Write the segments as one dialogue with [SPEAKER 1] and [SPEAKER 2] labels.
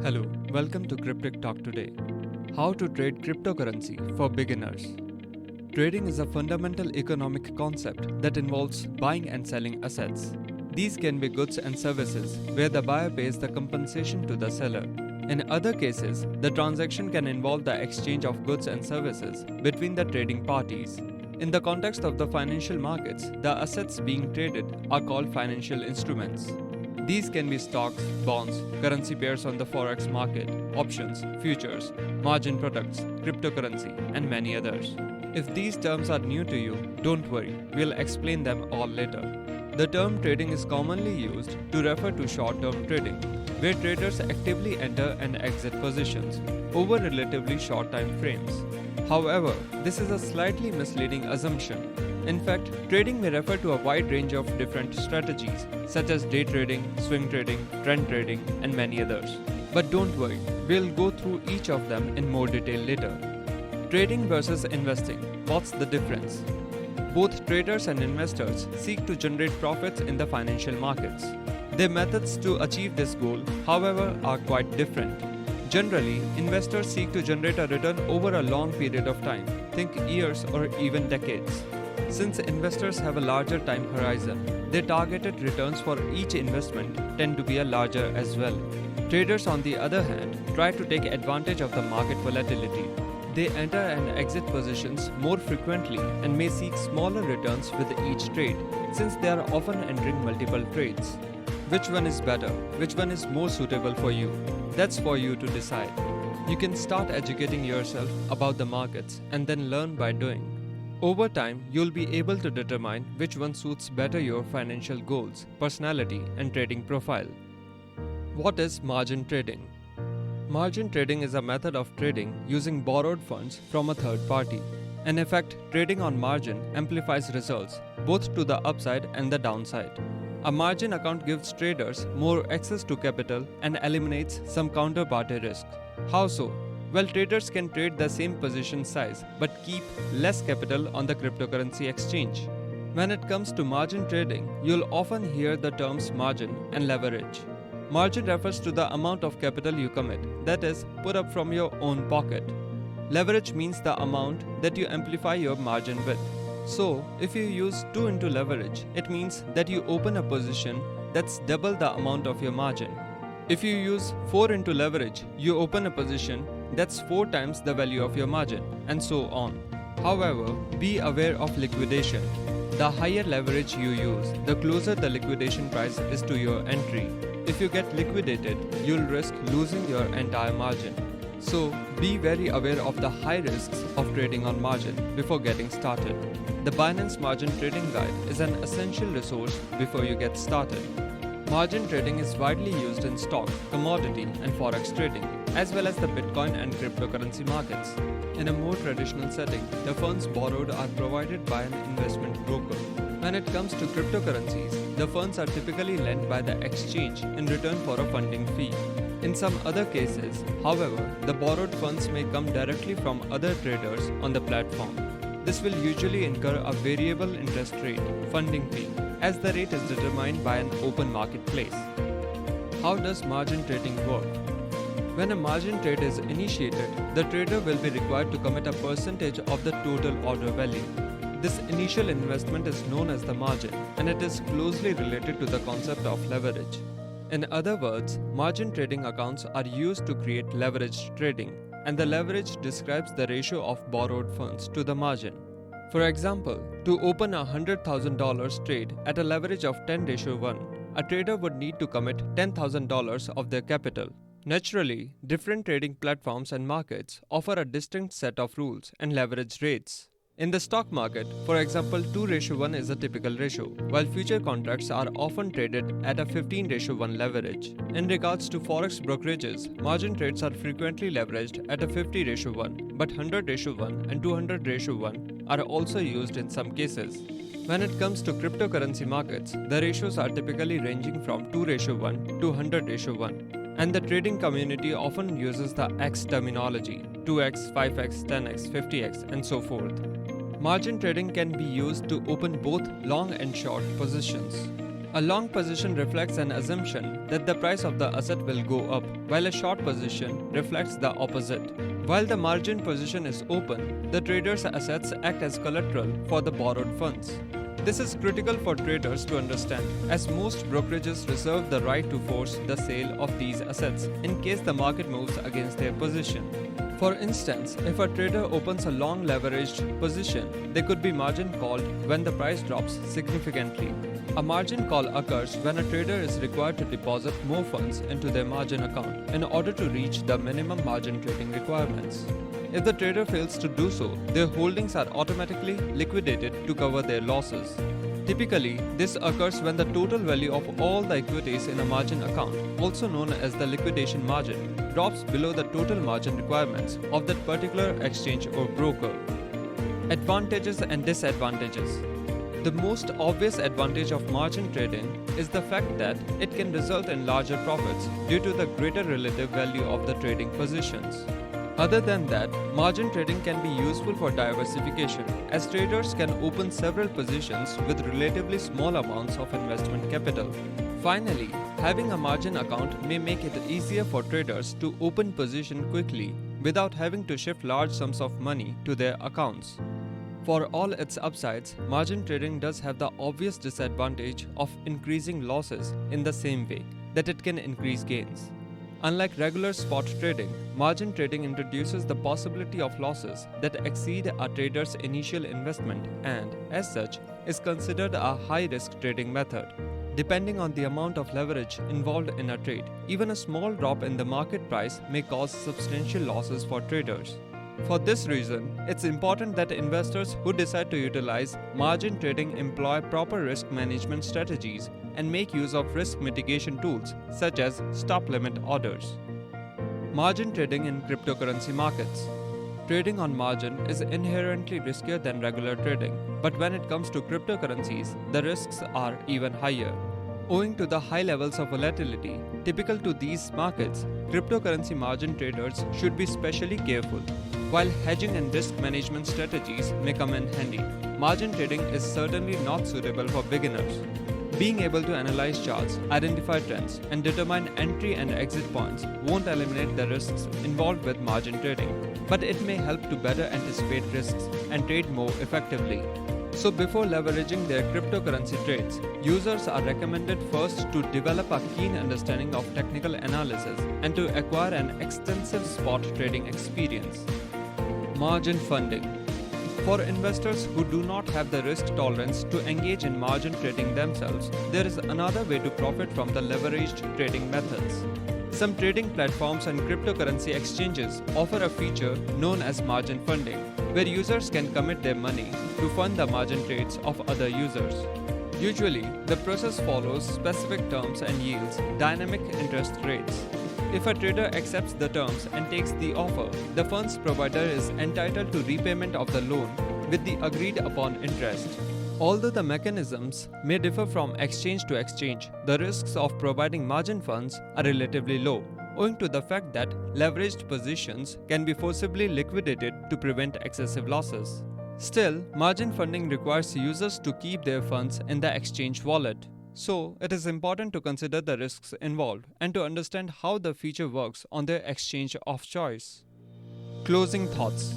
[SPEAKER 1] Hello, welcome to Cryptic Talk today. How to trade cryptocurrency for beginners. Trading is a fundamental economic concept that involves buying and selling assets. These can be goods and services where the buyer pays the compensation to the seller. In other cases, the transaction can involve the exchange of goods and services between the trading parties. In the context of the financial markets, the assets being traded are called financial instruments. These can be stocks, bonds, currency pairs on the forex market, options, futures, margin products, cryptocurrency, and many others. If these terms are new to you, don't worry, we'll explain them all later. The term trading is commonly used to refer to short-term trading, where traders actively enter and exit positions over relatively short time frames. However, this is a slightly misleading assumption. In fact, trading may refer to a wide range of different strategies, such as day trading, swing trading, trend trading, and many others. But don't worry, we'll go through each of them in more detail later. Trading versus investing. What's the difference? Both traders and investors seek to generate profits in the financial markets. Their methods to achieve this goal, however, are quite different. Generally, investors seek to generate a return over a long period of time, think years or even decades. Since investors have a larger time horizon, their targeted returns for each investment tend to be larger as well. Traders, on the other hand, try to take advantage of the market volatility. They enter and exit positions more frequently and may seek smaller returns with each trade, since they are often entering multiple trades. Which one is better? Which one is more suitable for you? That's for you to decide. You can start educating yourself about the markets and then learn by doing. Over time, you'll be able to determine which one suits better your financial goals, personality, and trading profile. What is margin trading? Margin trading is a method of trading using borrowed funds from a third party. In effect, trading on margin amplifies results both to the upside and the downside. A margin account gives traders more access to capital and eliminates some counterparty risk. How so? Well, traders can trade the same position size but keep less capital on the cryptocurrency exchange. When it comes to margin trading, you'll often hear the terms margin and leverage. Margin refers to the amount of capital you commit, that is, put up from your own pocket. Leverage means the amount that you amplify your margin with. So, if you use 2 into leverage, it means that you open a position that's double the amount of your margin. If you use 4 into leverage, you open a position that's 4 times the value of your margin, and so on. However, be aware of liquidation. The higher leverage you use, the closer the liquidation price is to your entry. If you get liquidated, you'll risk losing your entire margin. So, be very aware of the high risks of trading on margin before getting started. The Binance Margin Trading Guide is an essential resource before you get started. Margin trading is widely used in stock, commodity, and forex trading, as well as the Bitcoin and cryptocurrency markets. In a more traditional setting, the funds borrowed are provided by an investment broker. When it comes to cryptocurrencies, the funds are typically lent by the exchange in return for a funding fee. In some other cases, however, the borrowed funds may come directly from other traders on the platform. This will usually incur a variable interest rate, funding fee, as the rate is determined by an open marketplace. How does margin trading work? When a margin trade is initiated, the trader will be required to commit a percentage of the total order value. This initial investment is known as the margin, and it is closely related to the concept of leverage. In other words, margin trading accounts are used to create leveraged trading, and the leverage describes the ratio of borrowed funds to the margin. For example, to open a $100,000 trade at a leverage of 10:1, a trader would need to commit $10,000 of their capital. Naturally, different trading platforms and markets offer a distinct set of rules and leverage rates. In the stock market, for example, 2:1 is a typical ratio, while future contracts are often traded at a 15:1 leverage. In regards to forex brokerages, margin trades are frequently leveraged at a 50:1, but 100:1 and 200:1 are also used in some cases. When it comes to cryptocurrency markets, the ratios are typically ranging from 2:1 to 100:1. And the trading community often uses the X terminology, 2x, 5x, 10x, 50x, and so forth. Margin trading can be used to open both long and short positions. A long position reflects an assumption that the price of the asset will go up, while a short position reflects the opposite. While the margin position is open, the trader's assets act as collateral for the borrowed funds. This is critical for traders to understand, as most brokerages reserve the right to force the sale of these assets in case the market moves against their position. For instance, if a trader opens a long leveraged position, they could be margin called when the price drops significantly. A margin call occurs when a trader is required to deposit more funds into their margin account in order to reach the minimum margin trading requirements. If the trader fails to do so, their holdings are automatically liquidated to cover their losses. Typically, this occurs when the total value of all the equities in a margin account, also known as the liquidation margin, drops below the total margin requirements of that particular exchange or broker. Advantages and disadvantages. The most obvious advantage of margin trading is the fact that it can result in larger profits due to the greater relative value of the trading positions. Other than that, margin trading can be useful for diversification, as traders can open several positions with relatively small amounts of investment capital. Finally, having a margin account may make it easier for traders to open position quickly without having to shift large sums of money to their accounts. For all its upsides, margin trading does have the obvious disadvantage of increasing losses in the same way that it can increase gains. Unlike regular spot trading, margin trading introduces the possibility of losses that exceed a trader's initial investment and, as such, is considered a high-risk trading method. Depending on the amount of leverage involved in a trade, even a small drop in the market price may cause substantial losses for traders. For this reason, it's important that investors who decide to utilize margin trading employ proper risk management strategies and make use of risk mitigation tools such as stop limit orders. Margin trading in cryptocurrency markets. Trading on margin is inherently riskier than regular trading, but when it comes to cryptocurrencies, the risks are even higher. Owing to the high levels of volatility typical to these markets, cryptocurrency margin traders should be specially careful. While hedging and risk management strategies may come in handy, margin trading is certainly not suitable for beginners. Being able to analyze charts, identify trends, and determine entry and exit points won't eliminate the risks involved with margin trading, but it may help to better anticipate risks and trade more effectively. So before leveraging their cryptocurrency trades, users are recommended first to develop a keen understanding of technical analysis and to acquire an extensive spot trading experience. Margin funding. For investors who do not have the risk tolerance to engage in margin trading themselves, there is another way to profit from the leveraged trading methods. Some trading platforms and cryptocurrency exchanges offer a feature known as margin funding, where users can commit their money to fund the margin trades of other users. Usually, the process follows specific terms and yields dynamic interest rates. If a trader accepts the terms and takes the offer, the funds provider is entitled to repayment of the loan with the agreed upon interest. Although the mechanisms may differ from exchange to exchange, the risks of providing margin funds are relatively low, owing to the fact that leveraged positions can be forcibly liquidated to prevent excessive losses. Still, margin funding requires users to keep their funds in the exchange wallet. So, it is important to consider the risks involved and to understand how the feature works on their exchange of choice. Closing thoughts.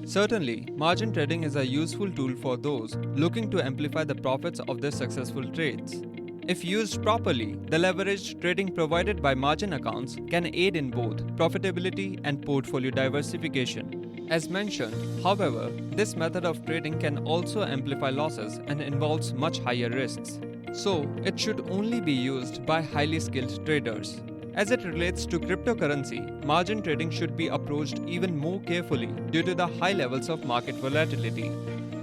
[SPEAKER 1] Certainly, margin trading is a useful tool for those looking to amplify the profits of their successful trades. If used properly, the leveraged trading provided by margin accounts can aid in both profitability and portfolio diversification. As mentioned, however, this method of trading can also amplify losses and involves much higher risks. So, it should only be used by highly skilled traders. As it relates to cryptocurrency, margin trading should be approached even more carefully due to the high levels of market volatility.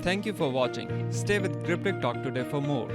[SPEAKER 1] Thank you for watching. Stay with Cryptic Talk Today for more.